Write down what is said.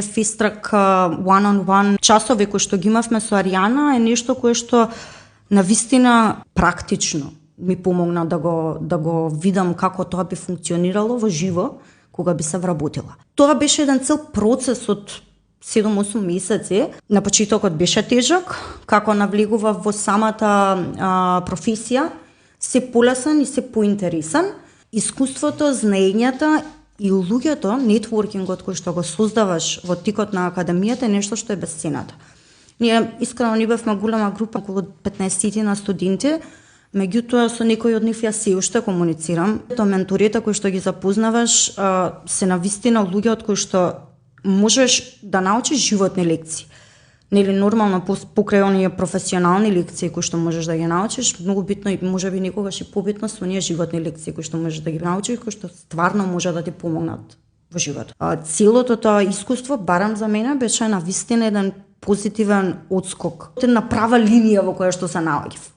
Фистрак one-on-one часови кои што ги имавме со Аријана е нешто кое што навистина практично ми помогна да го видам како тоа би функционирало во живо кога би се вработила. Тоа беше еден цел процес од 7-8 месеци. На почетокот беше тежок, како навлегував во самата професија, се полесен и се поинтересен. Искуството, знаењата и луѓето, нетворкингот кој што го создаваш во тикот на академијата е нешто што е бесценато. Ние искрено ни бевме голема група, околу 15 на студенти, меѓутоа со некои од нив јас се уште комуницирам. Менторите кои што ги запознаваш се навистина луѓе од кои што можеш да научиш животни лекции. Нели нормално покрај оние професионални лекции кои што можеш да ги научиш, многу битно и можеби некогаш и побитно се оние животни лекции кои што можеш да ги научиш, кои што стварно може да ти помогнат во животот. Целото тоа искуство, барам за мене, беше навистина еден позитивен отскок, една права линија во која што се наоѓав.